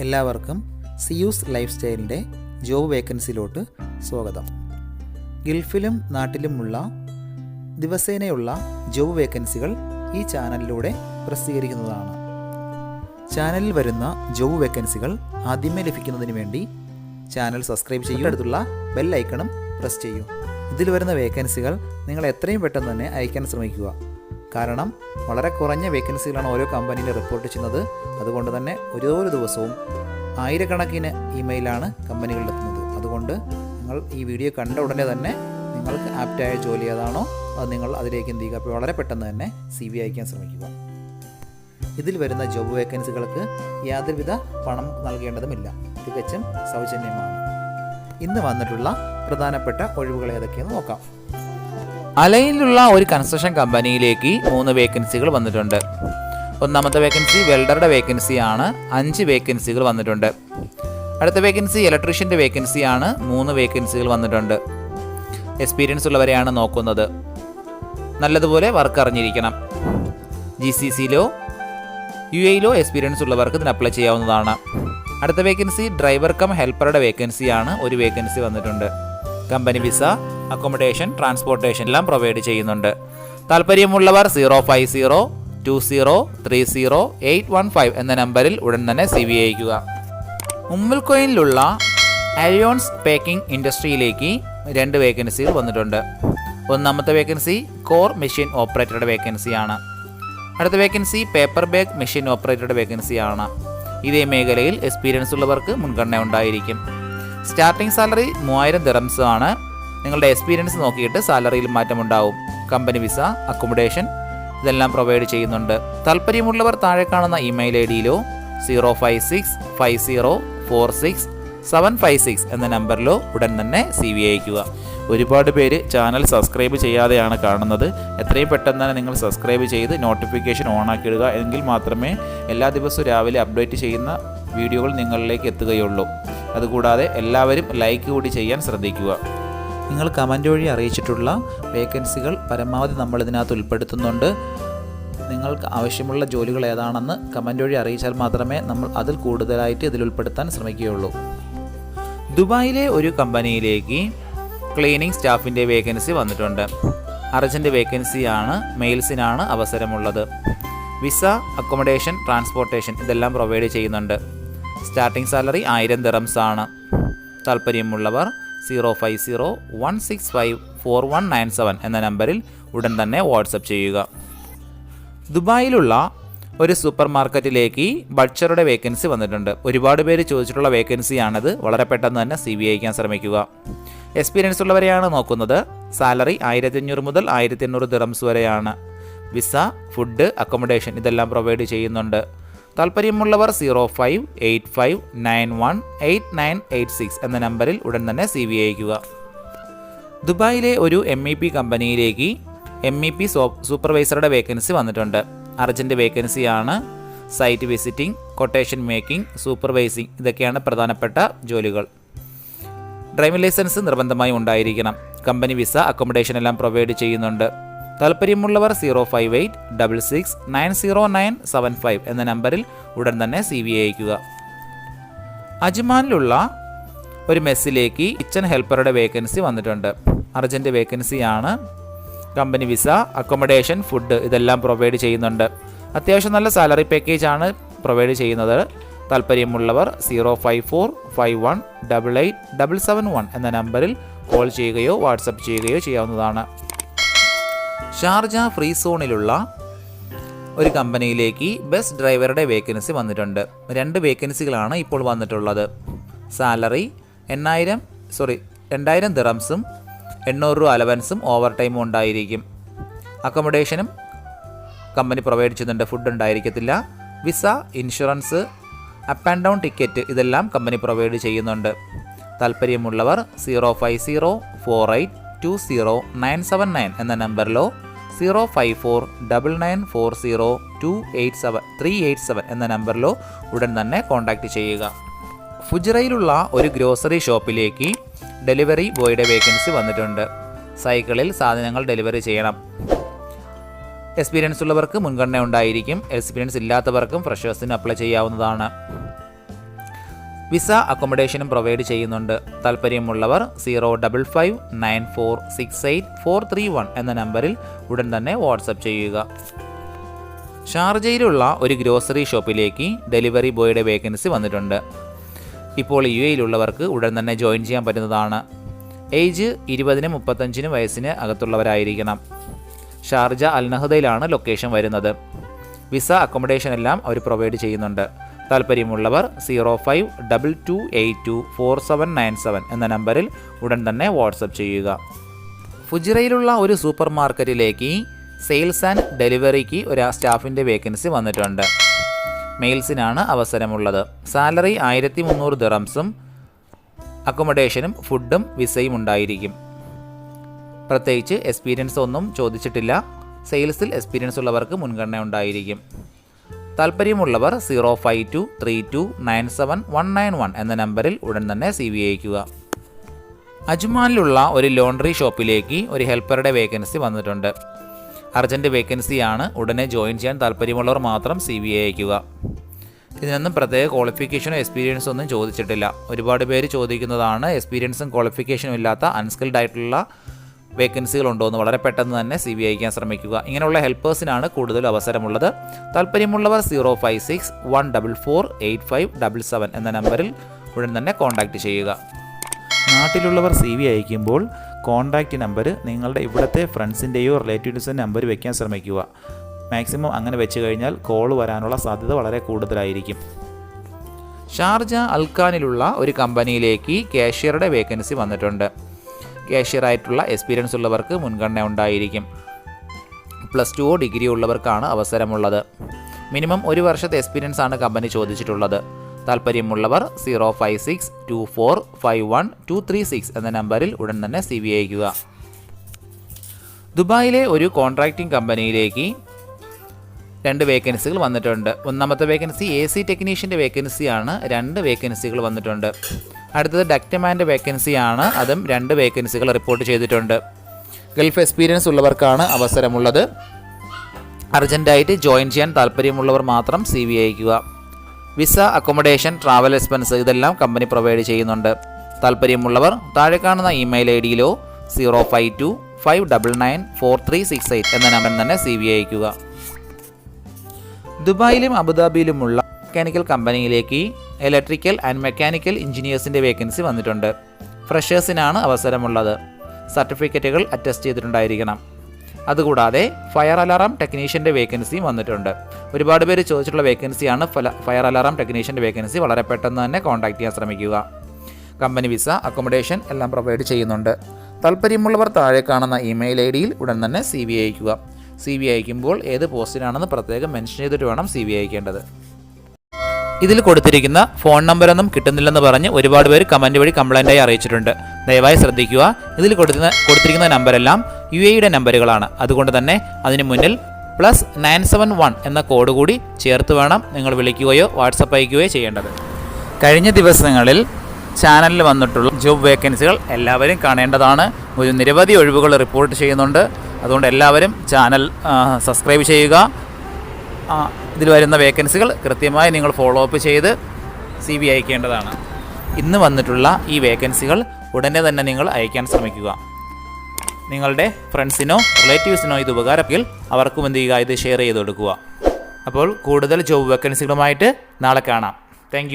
എല്ലാവർക്കും Zeus life സ്റ്റൈലിൻ്റെ job വേക്കൻസിയിലോട്ട് സ്വാഗതം. ഗൾഫിലും നാട്ടിലുമുള്ള ദിവസേനയുള്ള job വേക്കൻസികൾ ഈ ചാനലിലൂടെ പ്രസിദ്ധീകരിക്കുന്നതാണ്. ചാനലിൽ വരുന്ന ജോബ് വേക്കൻസികൾ ആദ്യമേ ലഭിക്കുന്നതിന് വേണ്ടി ചാനൽ സബ്സ്ക്രൈബ് ചെയ്യൂ, അടുത്തുള്ള ബെൽ ഐക്കണും പ്രസ് ചെയ്യൂ. ഇതിൽ വരുന്ന വേക്കൻസികൾ നിങ്ങൾ എത്രയും പെട്ടെന്ന് തന്നെ അയക്കാൻ ശ്രമിക്കുക. കാരണം വളരെ കുറഞ്ഞ വേക്കൻസികളാണ് ഓരോ കമ്പനിയിൽ റിപ്പോർട്ട് ചെയ്യുന്നത്. അതുകൊണ്ട് തന്നെ ഓരോ ദിവസവും ആയിരക്കണക്കിന് ഇമെയിലാണ് കമ്പനികളിലെത്തുന്നത്. അതുകൊണ്ട് നിങ്ങൾ ഈ വീഡിയോ കണ്ട ഉടനെ തന്നെ നിങ്ങൾക്ക് ആപ്റ്റായ ജോലി ഏതാണോ അത് നിങ്ങൾ അതിലേക്ക് എന്ത് ചെയ്യുക, അപ്പോൾ വളരെ പെട്ടെന്ന് തന്നെ CV അയക്കാൻ ശ്രമിക്കുക. ഇതിൽ വരുന്ന ജോബ് വേക്കൻസികൾക്ക് യാതൊരുവിധ പണം നൽകേണ്ടതുമില്ല, തികച്ചും സൗജന്യമാണ്. ഇന്ന് വന്നിട്ടുള്ള പ്രധാനപ്പെട്ട ഒഴിവുകൾ ഏതൊക്കെയെന്ന് നോക്കാം. അലൈനിലുള്ള ഒരു കൺസ്ട്രക്ഷൻ കമ്പനിയിലേക്ക് 3 വേക്കൻസികൾ വന്നിട്ടുണ്ട്. ഒന്നാമത്തെ വേക്കൻസി വെൽഡറുടെ വേക്കൻസിയാണ്, 5 വേക്കൻസികൾ വന്നിട്ടുണ്ട്. അടുത്ത വേക്കൻസി ഇലക്ട്രീഷ്യൻ്റെ വേക്കൻസിയാണ്, 3 വേക്കൻസികൾ വന്നിട്ടുണ്ട്. എക്സ്പീരിയൻസ് ഉള്ളവരെയാണ് നോക്കുന്നത്. നല്ലതുപോലെ വർക്ക് അറിഞ്ഞിരിക്കണം. GCCയിലോ UAEയിലോ എക്സ്പീരിയൻസ് ഉള്ളവർക്ക് ഇതിന് അപ്ലൈ ചെയ്യാവുന്നതാണ്. അടുത്ത വേക്കൻസി ഡ്രൈവർ കം ഹെൽപ്പറുടെ വേക്കൻസിയാണ്, 1 വേക്കൻസി വന്നിട്ടുണ്ട്. കമ്പനി വിസ, അക്കോമഡേഷൻ, ട്രാൻസ്പോർട്ടേഷൻ എല്ലാം പ്രൊവൈഡ് ചെയ്യുന്നുണ്ട്. താല്പര്യമുള്ളവർ 05020300815 എന്ന നമ്പറിൽ ഉടൻ തന്നെ CV അയക്കുക. ഉമ്മുൽക്കോയിലുള്ള അരിയോൺസ് പേക്കിംഗ് ഇൻഡസ്ട്രിയിലേക്ക് 2 വേക്കൻസികൾ വന്നിട്ടുണ്ട്. ഒന്നാമത്തെ വേക്കൻസി കോർ മെഷീൻ ഓപ്പറേറ്ററുടെ വേക്കൻസിയാണ്. അടുത്ത വേക്കൻസി പേപ്പർ ബാഗ് മെഷീൻ ഓപ്പറേറ്ററുടെ വേക്കൻസിയാണ്. ഇതേ മേഖലയിൽ എക്സ്പീരിയൻസ് ഉള്ളവർക്ക് മുൻഗണന ഉണ്ടായിരിക്കും. സ്റ്റാർട്ടിംഗ് സാലറി 3000 ദിറംസ് ആണ്. നിങ്ങളുടെ എക്സ്പീരിയൻസ് നോക്കിയിട്ട് സാലറിയിൽ മാറ്റമുണ്ടാവും. കമ്പനി വിസ, അക്കോമഡേഷൻ ഇതെല്ലാം പ്രൊവൈഡ് ചെയ്യുന്നുണ്ട്. താല്പര്യമുള്ളവർ താഴെ കാണുന്ന ഇമെയിൽ IDയിലോ 0565046 എന്ന നമ്പറിലോ ഉടൻ തന്നെ CV അയക്കുക. ഒരുപാട് പേര് ചാനൽ സബ്സ്ക്രൈബ് ചെയ്യാതെയാണ് കാണുന്നത്. എത്രയും പെട്ടെന്ന് തന്നെ നിങ്ങൾ സബ്സ്ക്രൈബ് ചെയ്ത് നോട്ടിഫിക്കേഷൻ ഓണാക്കിയിടുക. എങ്കിൽ മാത്രമേ എല്ലാ ദിവസവും രാവിലെ അപ്ഡേറ്റ് ചെയ്യുന്ന വീഡിയോകൾ നിങ്ങളിലേക്ക് എത്തുകയുള്ളൂ. അതുകൂടാതെ എല്ലാവരും ലൈക്ക് കൂടി ചെയ്യാൻ ശ്രദ്ധിക്കുക. നിങ്ങൾ കമൻറ്റ് വഴി അറിയിച്ചിട്ടുള്ള വേക്കൻസികൾ പരമാവധി നമ്മൾ ഇതിനകത്ത് ഉൾപ്പെടുത്തുന്നുണ്ട്. നിങ്ങൾക്ക് ആവശ്യമുള്ള ജോലികൾ ഏതാണെന്ന് കമൻറ്റ് വഴി അറിയിച്ചാൽ മാത്രമേ നമ്മൾ അതിൽ കൂടുതലായിട്ട് ഇതിൽ ഉൾപ്പെടുത്താൻ ശ്രമിക്കുകയുള്ളൂ. ദുബായിലെ ഒരു കമ്പനിയിലേക്ക് ക്ലീനിങ് സ്റ്റാഫിൻ്റെ വേക്കൻസി വന്നിട്ടുണ്ട്. അർജൻറ്റ് വേക്കൻസിയാണ്, മെയിൽസിനാണ് അവസരമുള്ളത്. വിസ, അക്കോമഡേഷൻ, ട്രാൻസ്പോർട്ടേഷൻ ഇതെല്ലാം പ്രൊവൈഡ് ചെയ്യുന്നുണ്ട്. സ്റ്റാർട്ടിംഗ് സാലറി 1000 ദിറംസ് ആണ്. താല്പര്യമുള്ളവർ 05016549197 എന്ന നമ്പറിൽ ഉടൻ തന്നെ വാട്സപ്പ് ചെയ്യുക. ദുബായിലുള്ള ഒരു സൂപ്പർ മാർക്കറ്റിലേക്ക് ബട്ട്ചറുടെ വേക്കൻസി വന്നിട്ടുണ്ട്. ഒരുപാട് പേര് ചോദിച്ചിട്ടുള്ള വേക്കൻസിയാണിത്. വളരെ പെട്ടെന്ന് തന്നെ CV അയക്കാൻ ശ്രമിക്കുക. എക്സ്പീരിയൻസ് ഉള്ളവരെയാണ് നോക്കുന്നത്. സാലറി 1500 മുതൽ 1800 ദിറംസ് വരെയാണ്. വിസ, ഫുഡ്, അക്കോമഡേഷൻ ഇതെല്ലാം പ്രൊവൈഡ് ചെയ്യുന്നുണ്ട്. താല്പര്യമുള്ളവർ 0585918986 എന്ന നമ്പറിൽ ഉടൻ തന്നെ CV അയക്കുക. ദുബായിലെ ഒരു MEP കമ്പനിയിലേക്ക് MEP സൂപ്പർവൈസറുടെ വേക്കൻസി വന്നിട്ടുണ്ട്. അർജൻറ്റ് വേക്കൻസിയാണ്. Site visiting, quotation making, supervising ഇതൊക്കെയാണ് പ്രധാനപ്പെട്ട ജോലികൾ. ഡ്രൈവിംഗ് ലൈസൻസ് നിർബന്ധമായി ഉണ്ടായിരിക്കണം. കമ്പനി വിസ, അക്കോമഡേഷൻ എല്ലാം പ്രൊവൈഡ് ചെയ്യുന്നുണ്ട്. താല്പര്യമുള്ളവർ 05866909775 എന്ന നമ്പറിൽ ഉടൻ തന്നെ CV അയക്കുക. അജ്മാനിലുള്ള ഒരു മെസ്സിലേക്ക് കിച്ചൺ ഹെൽപ്പറുടെ വേക്കൻസി വന്നിട്ടുണ്ട്. അർജൻറ്റ് വേക്കൻസിയാണ്. കമ്പനി വിസ, അക്കോമഡേഷൻ, ഫുഡ് ഇതെല്ലാം പ്രൊവൈഡ് ചെയ്യുന്നുണ്ട്. അത്യാവശ്യം നല്ല സാലറി പാക്കേജാണ് പ്രൊവൈഡ് ചെയ്യുന്നത്. താല്പര്യമുള്ളവർ 05451887771 എന്ന നമ്പറിൽ കോൾ ചെയ്യുകയോ വാട്സപ്പ് ചെയ്യുകയോ ചെയ്യാവുന്നതാണ്. ഷാർജ ഫ്രീ സോണിലുള്ള ഒരു കമ്പനിയിലേക്ക് ബസ് ഡ്രൈവറുടെ വേക്കൻസി വന്നിട്ടുണ്ട്. 2 വേക്കൻസികളാണ് ഇപ്പോൾ വന്നിട്ടുള്ളത്. സാലറി 2000 ദിറംസും 800 രൂപ അലവൻസും ഓവർ ടൈമും ഉണ്ടായിരിക്കും. അക്കോമഡേഷനും കമ്പനി പ്രൊവൈഡ് ചെയ്യുന്നുണ്ട്, ഫുഡ് ഉണ്ടായിരിക്കത്തില്ല. Visa, insurance, up and down ticket ഇതെല്ലാം കമ്പനി പ്രൊവൈഡ് ചെയ്യുന്നുണ്ട്. താല്പര്യമുള്ളവർ 050482097 എന്ന നമ്പറിലോ 05499402387 എന്ന നമ്പറിലോ ഉടൻ തന്നെ കോൺടാക്റ്റ് ചെയ്യുക. ഫുജറയിലുള്ള ഒരു ഗ്രോസറി ഷോപ്പിലേക്ക് ഡെലിവറി ബോയുടെ വേക്കൻസി വന്നിട്ടുണ്ട്. സൈക്കിളിൽ സാധനങ്ങൾ ഡെലിവറി ചെയ്യണം. എക്സ്പീരിയൻസ് ഉള്ളവർക്ക് മുൻഗണന ഉണ്ടായിരിക്കും. എക്സ്പീരിയൻസ് ഇല്ലാത്തവർക്കും ഫ്രഷേഴ്സിന് അപ്ലൈ ചെയ്യാവുന്നതാണ്. വിസ അക്കോമഡേഷനും പ്രൊവൈഡ് ചെയ്യുന്നുണ്ട്. താല്പര്യമുള്ളവർ 05594684331 എന്ന നമ്പറിൽ ഉടൻ തന്നെ വാട്സപ്പ് ചെയ്യുക. ഷാർജയിലുള്ള ഒരു ഗ്രോസറി ഷോപ്പിലേക്ക് ഡെലിവറി ബോയുടെ വേക്കൻസി വന്നിട്ടുണ്ട്. ഇപ്പോൾ UAEയിലുള്ളവർക്ക് ഉടൻ തന്നെ ജോയിൻ ചെയ്യാൻ പറ്റുന്നതാണ്. ഏജ് 20-35 വയസ്സിന് അകത്തുള്ളവരായിരിക്കണം. ഷാർജ അൽനഹദയിലാണ് ലൊക്കേഷൻ വരുന്നത്. വിസ അക്കോമഡേഷൻ എല്ലാം അവർ പ്രൊവൈഡ് ചെയ്യുന്നുണ്ട്. താല്പര്യമുള്ളവർ 0522824797 എന്ന നമ്പറിൽ ഉടൻ തന്നെ വാട്സപ്പ് ചെയ്യുക. ഫുജിറയിലുള്ള ഒരു സൂപ്പർ മാർക്കറ്റിലേക്ക് സെയിൽസ് ആൻഡ് ഡെലിവറിക്ക് ഒരു സ്റ്റാഫിൻ്റെ വേക്കൻസി വന്നിട്ടുണ്ട്. മെയിൽസിനാണ് അവസരമുള്ളത്. സാലറി 1300 ദിറംസും അക്കോമഡേഷനും ഫുഡും വിസയും ഉണ്ടായിരിക്കും. പ്രത്യേകിച്ച് എക്സ്പീരിയൻസ് ഒന്നും ചോദിച്ചിട്ടില്ല. സെയിൽസിൽ എക്സ്പീരിയൻസ് ഉള്ളവർക്ക് മുൻഗണന ഉണ്ടായിരിക്കും. താല്പര്യമുള്ളവർ 0523297191 എന്ന നമ്പറിൽ ഉടൻ തന്നെ CV അയക്കുക. അജ്മാനിലുള്ള ഒരു ലോണ്ടറി ഷോപ്പിലേക്ക് ഒരു ഹെൽപ്പറുടെ വേക്കൻസി വന്നിട്ടുണ്ട്. അർജൻറ്റ് വേക്കൻസിയാണ്. ഉടനെ ജോയിൻ ചെയ്യാൻ താല്പര്യമുള്ളവർ മാത്രം CV അയക്കുക. ഇതിനൊന്നും പ്രത്യേക ക്വാളിഫിക്കേഷനോ എക്സ്പീരിയൻസോ ഒന്നും ചോദിച്ചിട്ടില്ല. ഒരുപാട് പേര് ചോദിക്കുന്നതാണ് എക്സ്പീരിയൻസും ക്വാളിഫിക്കേഷനും ഇല്ലാത്ത അൺസ്കിൽഡ് ആയിട്ടുള്ള വേക്കൻസികൾ ഉണ്ടോ എന്ന്. വളരെ പെട്ടെന്ന് തന്നെ CV അയക്കാൻ ശ്രമിക്കുക. ഇങ്ങനെയുള്ള ഹെൽപ്പേഴ്സിനാണ് കൂടുതൽ അവസരമുള്ളത്. താല്പര്യമുള്ളവർ 05614485777 എന്ന നമ്പറിൽ ഉടൻ തന്നെ കോൺടാക്റ്റ് ചെയ്യുക. നാട്ടിലുള്ളവർ CV അയക്കുമ്പോൾ കോൺടാക്റ്റ് നമ്പർ നിങ്ങളുടെ ഇവിടുത്തെ ഫ്രണ്ട്സിൻ്റെയോ റിലേറ്റീവ്സിൻ്റെ നമ്പർ വെക്കാൻ ശ്രമിക്കുക. മാക്സിമം അങ്ങനെ വെച്ച് കഴിഞ്ഞാൽ കോൾ വരാനുള്ള സാധ്യത വളരെ കൂടുതലായിരിക്കും. ഷാർജ അൽഖാനിലുള്ള ഒരു കമ്പനിയിലേക്ക് കാഷ്യറുടെ വേക്കൻസി വന്നിട്ടുണ്ട്. കാഷ്യറായിട്ടുള്ള എക്സ്പീരിയൻസ് ഉള്ളവർക്ക് മുൻഗണന ഉണ്ടായിരിക്കും. +2 ഡിഗ്രി ഉള്ളവർക്കാണ് അവസരമുള്ളത്. മിനിമം 1 വർഷത്തെ എക്സ്പീരിയൻസ് ആണ് കമ്പനി ചോദിച്ചിട്ടുള്ളത്. താല്പര്യമുള്ളവർ 05624512236 എന്ന നമ്പറിൽ ഉടൻ തന്നെ CV അയക്കുക. ദുബായിലെ ഒരു കോൺട്രാക്റ്റിംഗ് കമ്പനിയിലേക്ക് 2 വേക്കൻസികൾ വന്നിട്ടുണ്ട്. ഒന്നാമത്തെ വേക്കൻസി AC ടെക്നീഷ്യൻ്റെ വേക്കൻസിയാണ്. 2 വേക്കൻസികൾ വന്നിട്ടുണ്ട്. അടുത്തത് ഡക്റ്റ്മാൻ്റെ വേക്കൻസിയാണ്. അതും 2 വേക്കൻസികൾ റിപ്പോർട്ട് ചെയ്തിട്ടുണ്ട്. ഗൾഫ് എക്സ്പീരിയൻസ് ഉള്ളവർക്കാണ് അവസരമുള്ളത്. അർജൻറ്റായിട്ട് ജോയിൻ ചെയ്യാൻ താല്പര്യമുള്ളവർ മാത്രം CV അയക്കുക. വിസ, അക്കോമഡേഷൻ, ട്രാവൽ എക്സ്പെൻസ് ഇതെല്ലാം കമ്പനി പ്രൊവൈഡ് ചെയ്യുന്നുണ്ട്. താല്പര്യമുള്ളവർ താഴെ കാണുന്ന ഇമെയിൽ ID-യിലോ 052599438 എന്ന നമ്പറിൽ തന്നെ CV അയക്കുക. ദുബായിലും അബുദാബിയിലുമുള്ള മെക്കാനിക്കൽ കമ്പനിയിലേക്ക് ഇലക്ട്രിക്കൽ ആൻഡ് മെക്കാനിക്കൽ എഞ്ചിനീയേഴ്സിൻ്റെ വേക്കൻസി വന്നിട്ടുണ്ട്. ഫ്രഷേഴ്സിനാണ് അവസരമുള്ളത്. സർട്ടിഫിക്കറ്റുകൾ അറ്റസ്റ്റ് ചെയ്തിട്ടുണ്ടായിരിക്കണം. അതുകൂടാതെ ഫയർ അലാറാം ടെക്നീഷ്യൻ്റെ വേക്കൻസിയും വന്നിട്ടുണ്ട്. ഒരുപാട് പേര് ചോദിച്ചിട്ടുള്ള വേക്കൻസിയാണ് ഫയർ അലാറാം ടെക്നീഷ്യൻ്റെ വേക്കൻസി. വളരെ പെട്ടെന്ന് തന്നെ കോൺടാക്ട് ചെയ്യാൻ ശ്രമിക്കുക. കമ്പനി വിസ, അക്കോമഡേഷൻ എല്ലാം പ്രൊവൈഡ് ചെയ്യുന്നുണ്ട്. താല്പര്യമുള്ളവർ താഴെ കാണുന്ന ഇമെയിൽ ID-യിൽ ഉടൻ തന്നെ CV അയക്കുക. CV അയക്കുമ്പോൾ ഏത് പോസ്റ്റിനാണെന്ന് പ്രത്യേകം മെൻഷൻ ചെയ്തിട്ട് വേണം CV അയക്കേണ്ടത്. ഇതിൽ കൊടുത്തിരിക്കുന്ന ഫോൺ നമ്പറൊന്നും കിട്ടുന്നില്ലെന്ന് പറഞ്ഞ് ഒരുപാട് പേര് കമൻറ്റ് വഴി കംപ്ലൈൻറ്റായി അറിയിച്ചിട്ടുണ്ട്. ദയവായി ശ്രദ്ധിക്കുക. ഇതിൽ കൊടുത്തിരിക്കുന്ന നമ്പരെല്ലാം UAE-യുടെ നമ്പറുകളാണ്. അതുകൊണ്ട് തന്നെ അതിന് മുന്നിൽ +971 എന്ന കോഡ് കൂടി ചേർത്ത് വേണം നിങ്ങൾ വിളിക്കുകയോ വാട്സപ്പ് അയക്കുകയോ ചെയ്യേണ്ടത്. കഴിഞ്ഞ ദിവസങ്ങളിൽ ചാനലിൽ വന്നിട്ടുള്ള ജോബ് വേക്കൻസികൾ എല്ലാവരും കാണേണ്ടതാണ്. ഒരു നിരവധി ഒഴിവുകൾ റിപ്പോർട്ട് ചെയ്യുന്നുണ്ട്. അതുകൊണ്ട് എല്ലാവരും ചാനൽ സബ്സ്ക്രൈബ് ചെയ്യുക. ഇതിൽ വരുന്ന വേക്കൻസികൾ കൃത്യമായി നിങ്ങൾ ഫോളോ അപ്പ് ചെയ്ത് CV അയക്കേണ്ടതാണ്. ഇന്ന് വന്നിട്ടുള്ള ഈ വേക്കൻസികൾ ഉടനെ തന്നെ നിങ്ങൾ അയക്കാൻ ശ്രമിക്കുക. നിങ്ങളുടെ ഫ്രണ്ട്സിനോ റിലേറ്റീവ്സിനോ ഇത് ഉപകാരമെങ്കിൽ അവർക്കും എന്ത് ചെയ്യുക, ഇത് ഷെയർ ചെയ്ത് കൊടുക്കുക. അപ്പോൾ കൂടുതൽ ജോബ് വേക്കൻസികളുമായിട്ട് നാളെ കാണാം. താങ്ക്